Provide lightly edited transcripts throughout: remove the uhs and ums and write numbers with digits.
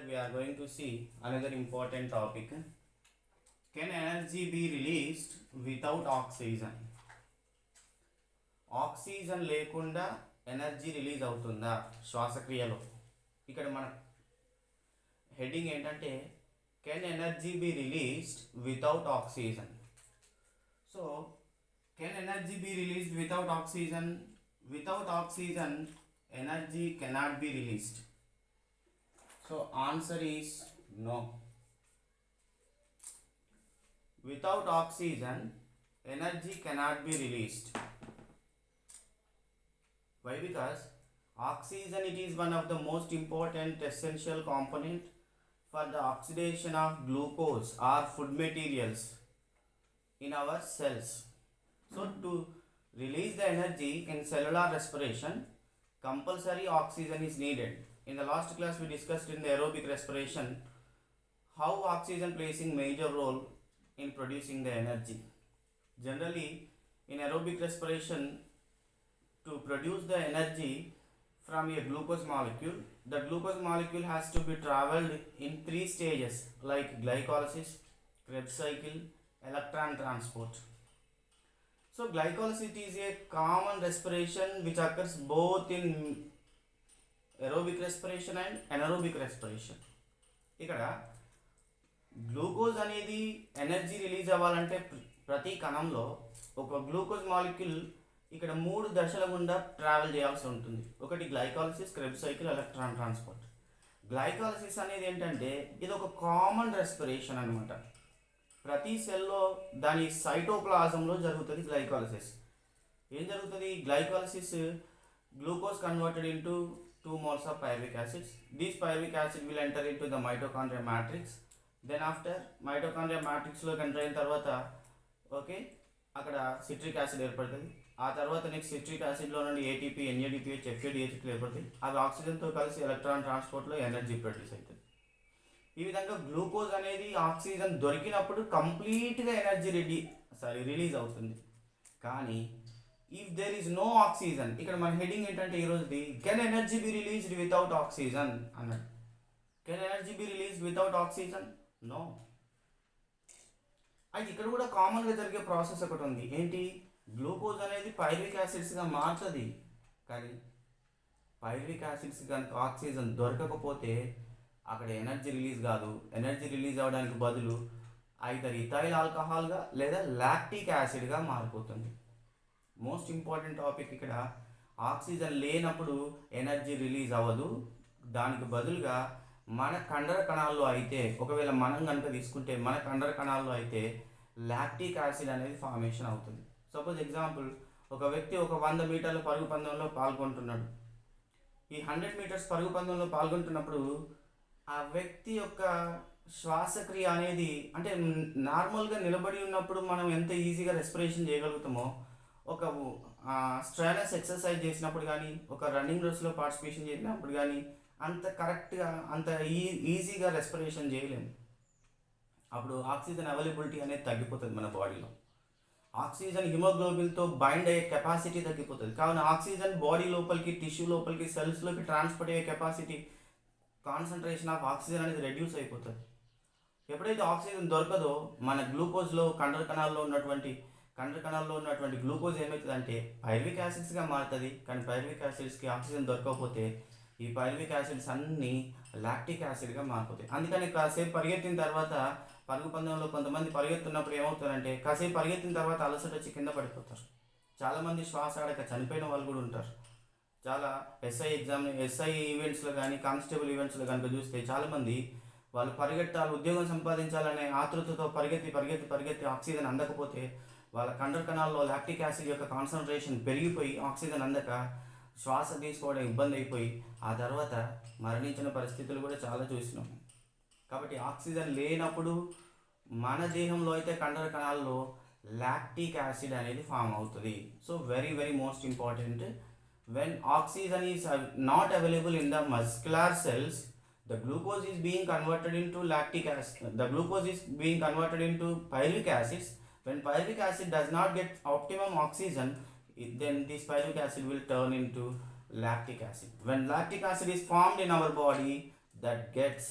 Here we are going to see another important topic. Can energy be released without oxygen? Oxygen లేకుండా energy release అవుతుందా శ్వాసక్రియలో? ఇక్కడ మన heading ఏంటంటే can energy be released without oxygen. So can energy be released without oxygen? Without oxygen energy cannot be released. So answer is no. Without oxygen, energy cannot be released. Why? Because oxygen, it is one of the most important essential component for the oxidation of glucose or food materials in our cells. So to release the energy in cellular respiration, compulsory oxygen is needed. In the last class we discussed in the aerobic respiration how oxygen plays a major role in producing the energy. Generally in aerobic respiration, to produce the energy from a glucose molecule, the glucose molecule has to be traveled in 3 stages like glycolysis, Krebs cycle, electron transport. So glycolysis is a common respiration which occurs both in aerobic respiration and anaerobic respiration. ఇక్కడ glucose అనేది energy release అవ్వాలంటే ప్రతి కణంలో ఒక glucose molecule ఇక్కడ 3 దశల గుండా travel చేయాల్సి ఉంటుంది. ఒకటి glycolysis, Krebs cycle, electron transport. Glycolysis అనేది ఏంటంటే ఇది ఒక కామన్ రెస్పిరేషన్ అనమాట. ప్రతి సెల్లో దాని సైటోప్లాజంలో జరుగుతుంది గ్లైకాలసిస్. ఏం జరుగుతుంది? Glycolysis glucose converted into 2 moles of pyruvic acids. This pyruvic acid will enter into the mitochondria matrix. Then after mitochondria matrix లో ఎంటర్ అయిన తర్వాత అక్కడ సిట్రిక్ యాసిడ్ ఏర్పడుతుంది. ఆ తర్వాత నెక్స్ట్ సిట్రిక్ యాసిడ్లో నుండి ఏటీపీ, ఎన్ఏడిపిహెచ్, ఎఫ్ఏడిహెచ్ ఏర్పడుతుంది. అవి ఆక్సిజన్తో కలిసి ఎలక్ట్రాన్ ట్రాన్స్పోర్ట్లో ఎనర్జీ ప్రొడ్యూస్ అవుతుంది. ఈ విధంగా గ్లూకోజ్ అనేది ఆక్సిజన్ దొరికినప్పుడు కంప్లీట్గా ఎనర్జీ రిలీజ్ అవుతుంది. కానీ if there is no oxygen, ఇక్కడ మన హెడింగ్ ఏంటంటే ఈరోజుది can energy be released without oxygen అన్నాడు. Can energy be released without oxygen? No. అయితే ఇక్కడ కూడా కామన్గా జరిగే ప్రాసెస్ ఒకటి ఉంది. ఏంటి? గ్లూకోజ్ అనేది పైరువిక్ యాసిడ్స్గా మారుతుంది. కానీ పైరువిక్ యాసిడ్స్ కనుక ఆక్సిజన్ దొరకకపోతే అక్కడ ఎనర్జీ రిలీజ్ కాదు. ఎనర్జీ రిలీజ్ అవ్వడానికి బదులు ఐదర్ ఇథైల్ ఆల్కహాల్గా లేదా లాక్టిక్ యాసిడ్గా మారిపోతుంది. మోస్ట్ ఇంపార్టెంట్ టాపిక్ ఇక్కడ, ఆక్సిజన్ లేనప్పుడు ఎనర్జీ రిలీజ్ అవ్వదు. దానికి బదులుగా మన కండర కణాల్లో అయితే, ఒకవేళ మనం కనుక తీసుకుంటే మన కండర కణాల్లో అయితే లాక్టిక్ యాసిడ్ అనేది ఫార్మేషన్ అవుతుంది. సపోజ్ ఎగ్జాంపుల్, ఒక వ్యక్తి ఒక 100 మీటర్ల పరుగు పందెంలో పాల్గొంటున్నాడు. ఈ 100 మీటర్స్ పరుగు పందెంలో పాల్గొంటున్నప్పుడు ఆ వ్యక్తి యొక్క శ్వాసక్రియ అనేది, అంటే నార్మల్గా నిలబడి ఉన్నప్పుడు మనం ఎంత ఈజీగా రెస్పిరేషన్ చేయగలుగుతామో, ఒక స్ట్రైనస్ ఎక్సర్సైజ్ చేసినప్పుడు కానీ, ఒక రన్నింగ్ రేస్లో పార్టిసిపేషన్ చేసినప్పుడు కానీ అంత కరెక్ట్గా, అంత ఈజీగా రెస్పిరేషన్ చేయలేము. అప్పుడు ఆక్సిజన్ అవైలబిలిటీ అనేది తగ్గిపోతుంది మన బాడీలో. ఆక్సిజన్ హిమోగ్లోబిన్తో బైండ్ అయ్యే కెపాసిటీ తగ్గిపోతుంది. కావున ఆక్సిజన్ బాడీ లోపలికి, టిష్యూ లోపలికి, సెల్స్లోకి ట్రాన్స్పోర్ట్ అయ్యే కెపాసిటీ, కాన్సన్ట్రేషన్ ఆఫ్ ఆక్సిజన్ అనేది రెడ్యూస్ అయిపోతుంది. ఎప్పుడైతే ఆక్సిజన్ దొరకదో మన గ్లూకోజ్లో కండర కణాల్లో ఉన్నటువంటి గ్లూకోజ్ ఏమవుతుందంటే పైరువిక్ యాసిడ్స్గా మారుతుంది. కానీ పైరువిక్ యాసిడ్స్కి ఆక్సిజన్ దొరకకపోతే ఈ పైరువిక్ యాసిడ్స్ అన్నీ లాక్టిక్ యాసిడ్గా మారిపోతాయి. అందుకని కాసేపు పరిగెత్తిన తర్వాత, పరుగు పందెంలో కొంతమంది పరిగెత్తున్నప్పుడు ఏమవుతారంటే కాసేపు పరిగెత్తిన తర్వాత అలసట వచ్చి కింద పడిపోతారు. చాలామంది శ్వాస ఆడక చనిపోయిన వాళ్ళు కూడా ఉంటారు. చాలా ఎస్ఐ ఈవెంట్స్లో కానీ, కానిస్టేబుల్ ఈవెంట్స్లో కనుక చూస్తే చాలామంది వాళ్ళు పరిగెట్టాలి, ఉద్యోగం సంపాదించాలనే ఆతృతతో పరిగెత్తి ఆక్సిజన్ అందకపోతే వాళ్ళ కండర కణాల్లో లాక్టిక్ యాసిడ్ యొక్క కాన్సన్ట్రేషన్ పెరిగిపోయి ఆక్సిజన్ అందక శ్వాస తీసుకోవడం ఇబ్బంది అయిపోయి ఆ తర్వాత మరణించిన పరిస్థితులు కూడా చాలా చూసినాం. కాబట్టి ఆక్సిజన్ లేనప్పుడు మన దేహంలో అయితే కండర కణాల్లో లాక్టిక్ యాసిడ్ అనేది ఫామ్ అవుతుంది. So very very most important, when oxygen is not available in the muscular cells, the glucose is being converted into lactic acid, the glucose is being converted into pyruvic acids. When pyruvic acid does not get optimum oxygen, then this pyruvic acid will turn into lactic acid. When lactic acid is formed in our body, that gets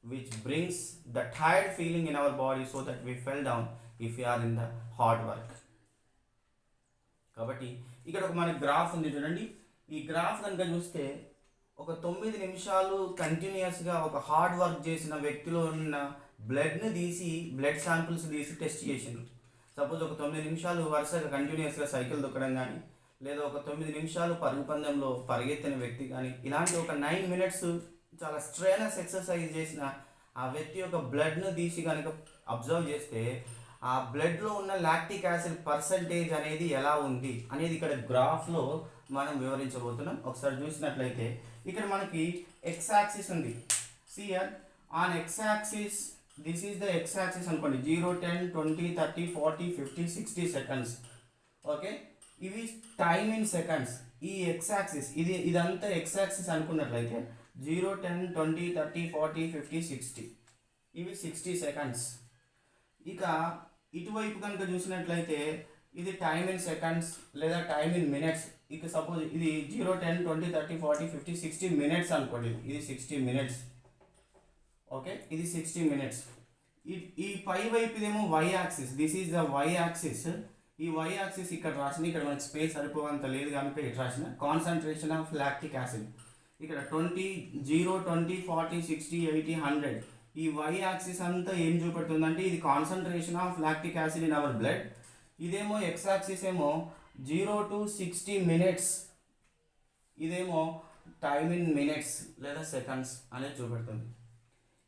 which brings the tired feeling in our body so that we fell down if we are in the hard work. కాబట్టి ఇక్కడ ఒక మన graph ఉంది చూడండి. ఈ graph కనుక చూస్తే ఒక 9 నిమిషాలు కంటిన్యూస్గా ఒక హార్డ్ వర్క్ చేసిన వ్యక్తిలో ఉన్న బ్లడ్ని తీసి బ్లడ్ శాంపిల్స్ తీసి టెస్ట్ చేసిండ్రు. సపోజ్ ఒక 9 నిమిషాలు వరుసగా కంటిన్యూస్గా సైకిల్ దొక్కడం కానీ, లేదా ఒక 9 నిమిషాలు పరుగు పందెంలో పరిగెత్తిన వ్యక్తి కానీ, ఇలాంటి ఒక 9 minutes చాలా స్ట్రెయినస్ ఎక్సర్సైజ్ చేసిన ఆ వ్యక్తి యొక్క బ్లడ్ను తీసి కనుక అబ్జర్వ్ చేస్తే ఆ బ్లడ్లో ఉన్న లాక్టిక్ యాసిడ్ పర్సంటేజ్ అనేది ఎలా ఉంది అనేది ఇక్కడ గ్రాఫ్లో మనం వివరించబోతున్నాం. ఒకసారి చూసినట్లయితే ఇక్కడ మనకి ఎక్స్ యాక్సిస్ ఉంది. సియర్ on x axis, this is the x axis అనుకోండి, 0, 10, 20, 30, 40, 50, 60 seconds. ఓకే, ఇవి టైమ్ ఇన్ సెకండ్స్. ఈ ఎక్స్ యాక్సిస్ ఇదంతా ఎక్స్ యాక్సిస్ అనుకున్నట్లయితే 0, 10, 20, 30, 40, 50, 60 ఇవి 60 seconds. ఇక ఇటువైపు కనుక చూసినట్లయితే ఇది టైమ్ ఇన్ సెకండ్స్ లేదా టైమ్ ఇన్ మినిట్స్. ఇక సపోజ్ ఇది 0, 10, 20, 30, 40, 50, 60 minutes అనుకోండి, ఇది 60 minutes. ఓకే, ఇది 60 minutes. ఈ పై వైపు ఇదేమో Y axis, this is the Y axis. ఈ వై యాక్సిస్ ఇక్కడ రాసిన, ఇక్కడ మనకి స్పేస్ సరిపోవంత లేదు కనుక ఇక్కడ రాసిన కాన్సన్ట్రేషన్ ఆఫ్ లాక్టిక్ యాసిడ్. ఇక్కడ 20, 0, 20, 40, 60, 80, 100 ఈ వై యాక్సిస్ అంతా ఏం చూపెడుతుందంటే ఇది concentration of lactic acid in our blood. ఇదేమో ఎక్స్ యాక్సిస్ ఏమో 0 to 60 minutes, ఇదేమో టైమ్ ఇన్ మినిట్స్ లేదా సెకండ్స్ అనేది చూపెడుతుంది.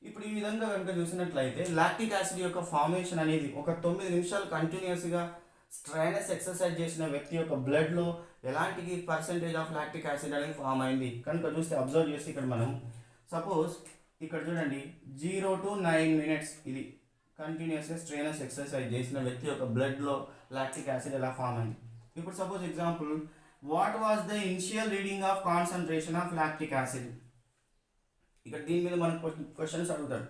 ఇప్పుడు ఈ విధంగా కనుక చూసినట్లయితే లాక్టిక్ యాసిడ్ యొక్క ఫార్మేషన్ అనేది ఒక 9 నిమిషాలు కంటిన్యూస్గా స్ట్రైనస్ ఎక్సర్సైజ్ చేసిన వ్యక్తి యొక్క బ్లడ్లో ఎలాంటి పర్సంటేజ్ ఆఫ్ లాక్టిక్ యాసిడ్ అనేది ఫామ్ అయింది కనుక చూస్తే అబ్జర్వ్ చేసి ఇక్కడ మనం సపోజ్ ఇక్కడ చూడండి 0 to 9 minutes ఇది కంటిన్యూస్గా స్ట్రైనస్ ఎక్సర్సైజ్ చేసిన వ్యక్తి యొక్క బ్లడ్లో లాక్టిక్ యాసిడ్ ఎలా ఫామ్ అయింది. ఇప్పుడు suppose example, what was the initial reading of concentration of lactic acid. ఇక్కడ దీని మీద మనకు క్వశ్చన్స్ అడుగుతారు.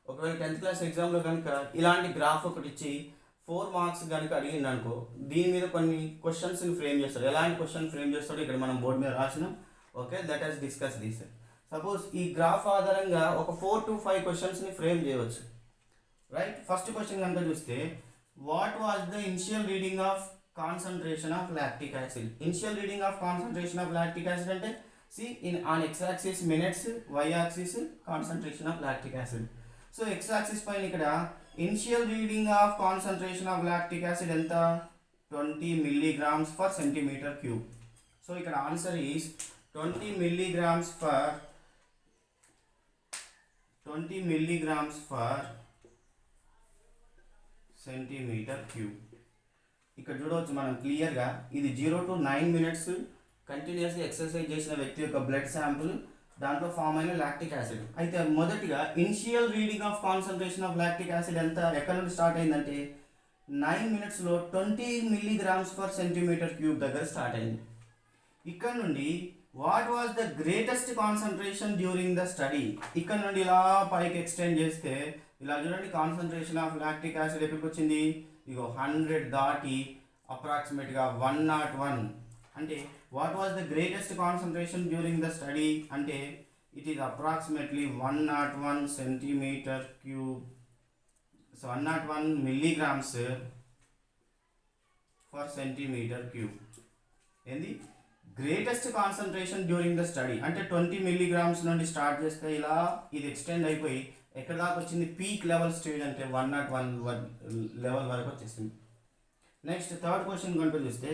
ఒకవేళ 10th class ఎగ్జామ్లో కనుక ఇలాంటి గ్రాఫ్ ఒకటి ఇచ్చి 4 marks కనుక అడిగింది అనుకో, దీని మీద కొన్ని క్వశ్చన్స్ని ఫ్రేమ్ చేస్తాడు. ఎలాంటి క్వశ్చన్ ఫ్రేమ్ చేస్తాడో ఇక్కడ మనం బోర్డు మీద రాసినాం. Okay, that has discuss this. Suppose ఈ గ్రాఫ్ ఆధారంగా ఒక 4 to 5 క్వశ్చన్స్ని ఫ్రేమ్ చేయవచ్చు. రైట్, ఫస్ట్ క్వశ్చన్ కనుక చూస్తే what was the initial reading of concentration of lactic acid. Initial reading of concentration of lactic acid అంటే on x axis minutes, y axis concentration of lactic acid. So x axis పైన ఇక్కడ initial reading of concentration of lactic acid ఎంత, 20 milligrams per centimeter cube. So ఇక్కడ answer is 20 milligrams per centimeter cube. ఇక్కడ చూడవచ్చు మనం క్లియర్గా ఇది 0 to 9 minutes కంటిన్యూస్గా ఎక్సర్సైజ్ చేసిన వ్యక్తి యొక్క బ్లడ్ శాంపుల్, దాంట్లో ఫామ్ అయిన లాక్టిక్ యాసిడ్. అయితే మొదటిగా initial reading of concentration of lactic acid ఎంత, ఎక్కడ నుండి స్టార్ట్ అయిందంటే 9 minutesలో 20 milligrams per centimeter cube దగ్గర స్టార్ట్ అయింది. ఇక్కడ నుండి what was the greatest concentration during the study, ఇక్కడ నుండి ఇలా పైకి ఎక్స్టెండ్ చేస్తే ఇలా చూడండి కాన్సన్ట్రేషన్ ఆఫ్ లాక్టిక్ యాసిడ్ ఎక్కడికి వచ్చింది, ఇగో 100 దాటి అప్రాక్సిమేట్గా 101. అంటే what was the greatest concentration during the study అంటే it is approximately 101 centimeter cube. So 101 milligrams per centimeter cube. ఏంది greatest concentration during the study అంటే 20 milligrams నుండి స్టార్ట్ చేస్తే ఇలా ఇది ఎక్స్టెండ్ అయిపోయి ఎక్కడ దాకా వచ్చింది, పీక్ లెవెల్ స్టేజ్ అంటే 101 లెవెల్ వరకు వచ్చేసింది. నెక్స్ట్ థర్డ్ క్వశ్చన్ కనుక చూస్తే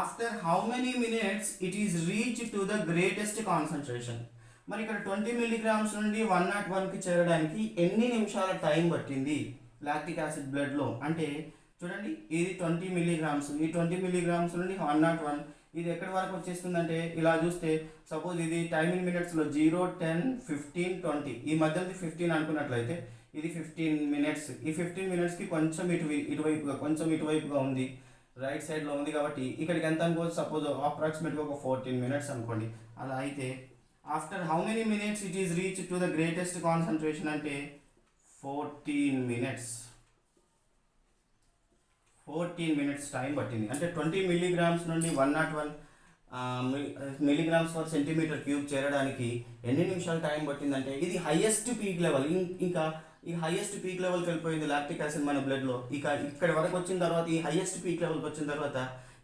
after how many minutes it is reach to the greatest concentration. మరి ఇక్కడ 20 milligrams నుండి 101కి చేరడానికి ఎన్ని నిమిషాల టైం పట్టింది లాక్టిక్ యాసిడ్ బ్లడ్లో అంటే చూడండి ఇది 20 milligrams, ఈ 20 milligrams నుండి 101 ఇది ఎక్కడి వరకు వచ్చేస్తుందంటే ఇలా చూస్తే సపోజ్ ఇది టైమ్ ఇన్ మినిట్స్లో 0, 10, 15, 20 ఈ మధ్యది 15 అనుకున్నట్లయితే ఇది 15 minutes. ఈ 15 minutesకి కొంచెం ఇటువైపుగా ఉంది, రైట్ సైడ్లో ఉంది కాబట్టి ఇక్కడికి ఎంత అనుకోవచ్చు, సపోజ్ అప్రాక్సిమేట్గా ఒక 14 minutes అనుకోండి. అలా అయితే after how many minutes it is reach to the greatest concentration అంటే 14 minutes. 14 minutes టైం పట్టింది. అంటే 20 milligrams నుండి 101 మిలీగ్రామ్స్ పర్ సెంటీమీటర్ క్యూబ్ చేరడానికి ఎన్ని నిమిషాలు టైం పట్టిందంటే ఇది హైయెస్ట్ పీక్ లెవెల్. ఇంకా ఈ హైయెస్ట్ పీక్ లెవెల్కి వెళ్ళిపోయింది లాక్టిక్ యాసిడ్ మన బ్లడ్లో. ఇక ఇక్కడి వరకు వచ్చిన తర్వాత, ఈ హైయెస్ట్ పీక్ లెవెల్కి వచ్చిన తర్వాత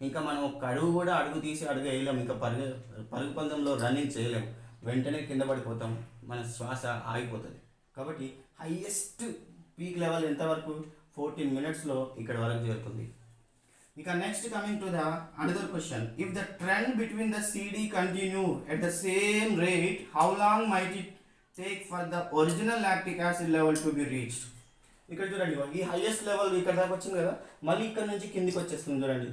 ఇంకా మనం ఒక అడుగు కూడా అడుగు తీసి అడుగు వేయలేము. ఇంకా పరుగు పందెంలో రన్నింగ్ చేయలేము, వెంటనే కింద పడిపోతాం, మన శ్వాస ఆగిపోతుంది. కాబట్టి హైయెస్ట్ పీక్ లెవెల్ ఎంతవరకు 14 minutesలో ఇక్కడ వరకు చేరుతుంది. ఇక next coming to the another question, if the trend between the CD continue at the same rate, how long might it take for the original lactic acid level to be reached. ఇక్కడ చూడండి, ఈ highest level ఇక్కడ దాకా వచ్చింది కదా, మళ్ళీ ఇక్కడ నుంచి కిందికి వచ్చేస్తుంది చూడండి.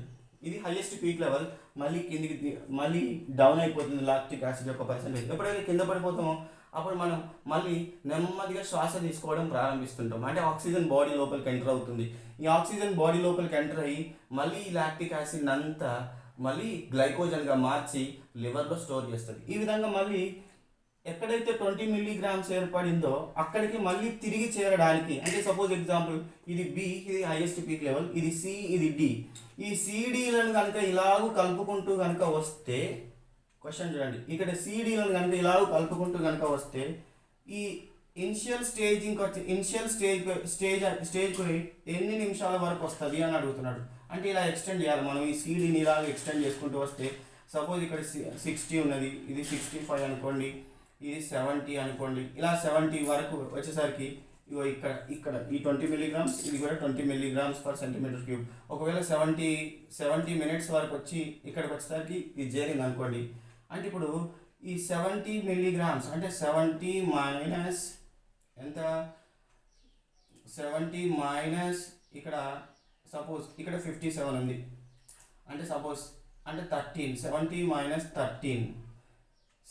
ఇది హైయెస్ట్ పీక్ లెవెల్, మళ్ళీ కిందికి మళ్ళీ డౌన్ అయిపోతుంది లాక్టిక్ యాసిడ్ యొక్క పర్సెంటేజ్. ఎప్పుడైతే కింద పడిపోతామో అప్పుడు మనం మళ్ళీ నెమ్మదిగా శ్వాస తీసుకోవడం ప్రారంభిస్తుంటాం. అంటే ఆక్సిజన్ బాడీ లోపలికి ఎంటర్ అవుతుంది. ఈ ఆక్సిజన్ బాడీ లోపలికి ఎంటర్ అయ్యి మళ్ళీ ఈ లాక్టిక్ యాసిడ్ అంతా మళ్ళీ గ్లైకోజన్గా మార్చి లివర్లో స్టోర్ చేస్తుంది. ఈ విధంగా మళ్ళీ ఎక్కడైతే 20 milligrams ఏర్పడిందో అక్కడికి మళ్ళీ తిరిగి చేరడానికి, అంటే సపోజ్ ఎగ్జాంపుల్ ఇది B, ఇది హైయెస్ట్ పీక్ లెవెల్, ఇది C, ఇది D. ఈ CDలను కనుక ఇలాగూ కలుపుకుంటూ కనుక వస్తే, క్వశ్చన్ చూడండి, ఇక్కడ CDలను కనుక ఇలాగూ కలుపుకుంటూ కనుక వస్తే ఈ ఇనిషియల్ స్టేజ్కి ఎన్ని నిమిషాల వరకు వస్తుంది అని అడుగుతున్నాడు. అంటే ఇలా ఎక్స్టెండ్ చేయాలి మనం, ఈ CDని ఇలాగ ఎక్స్టెండ్ చేసుకుంటూ వస్తే, సపోజ్ ఇక్కడ 60 ఉన్నది, ఇది 65 అనుకోండి, ఇది 70 అనుకోండి, ఇలా 70 వరకు వచ్చేసరికి ఇగో ఇక్కడ ఈ 20 milligrams, ఇది కూడా 20 milligrams per centimeter cube. ఒకవేళ 70 minutes వరకు వచ్చి ఇక్కడికి వచ్చేసరికి ఇది చేరింది అనుకోండి. అంటే ఇప్పుడు ఈ 70 milligrams అంటే 70 మైనస్ ఎంత, 70 మైనస్ ఇక్కడ సపోజ్ ఇక్కడ 57 ఉంది, అంటే సపోజ్ అంటే 13, 70 మైనస్ 13,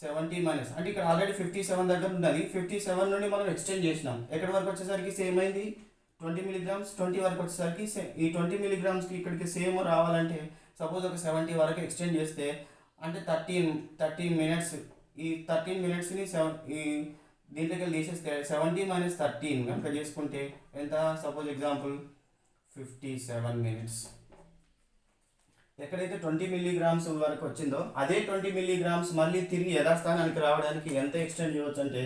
70 మైనస్ అంటే ఇక్కడ ఆల్రెడీ 57 దగ్గర ఉన్నది. 57 నుండి మనం ఎక్స్టెండ్ చేసినాం, ఎక్కడి వరకు వచ్చేసరికి సేమ్ అయింది 20 milligrams. 20 వరకు వచ్చేసరికి ఈ 20 milligramsకి ఇక్కడికి సేమ్ రావాలంటే సపోజ్ ఒక 70 వరకు ఎక్స్టెండ్ చేస్తే అంటే 13 minutes. ఈ 13 minutesని ఈ దీంట్లోకి తీసేస్తే 70 మైనస్ 13 కనుక చేసుకుంటే ఎంత, సపోజ్ ఎగ్జాంపుల్ 57 minutes. ఎక్కడైతే 20 milligrams వరకు వచ్చిందో అదే 20 milligrams మళ్ళీ తిరిగి యథాస్థానానికి రావడానికి ఎంత ఎక్స్టెండ్ చేయవచ్చు అంటే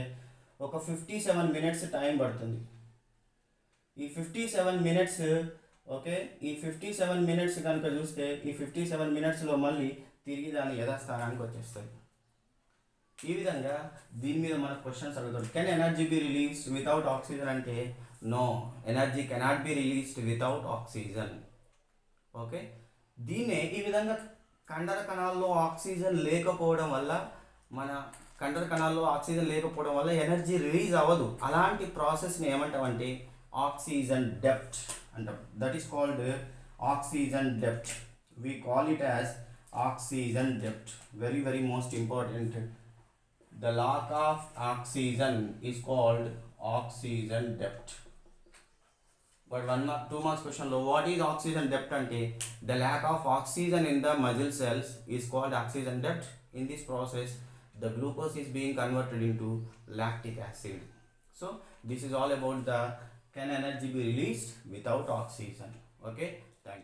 ఒక 57 minutes టైం పడుతుంది. ఈ 57 minutes, ఓకే, ఈ 57 minutes కనుక చూస్తే ఈ 57 minutesలో మళ్ళీ తిరిగి దాని యథాస్థానానికి వచ్చేస్తుంది. ఈ విధంగా దీని మీద మన క్వశ్చన్స్ అడుగుతాడు. Can energy be released without oxygen అంటే no, energy cannot be released without oxygen. Okay, దీన్నే ఈ విధంగా కండర కణాల్లో ఆక్సిజన్ లేకపోవడం వల్ల, మన కండర కణాల్లో ఆక్సిజన్ లేకపోవడం వల్ల ఎనర్జీ రిలీజ్ అవ్వదు. అలాంటి ప్రాసెస్ని ఏమంటామంటే ఆక్సిజన్ డెప్త్ అంటాం. That is called oxygen depth. We call it as oxygen depth. Very very most important. The lack of oxygen is called oxygen depth. But 2 marks question lo, what is oxygen depth ante the lack of oxygen in the muscle cells is called oxygen depth. In this process the glucose is being converted into lactic acid. So this is all about the can energy be released without oxygen. Okay.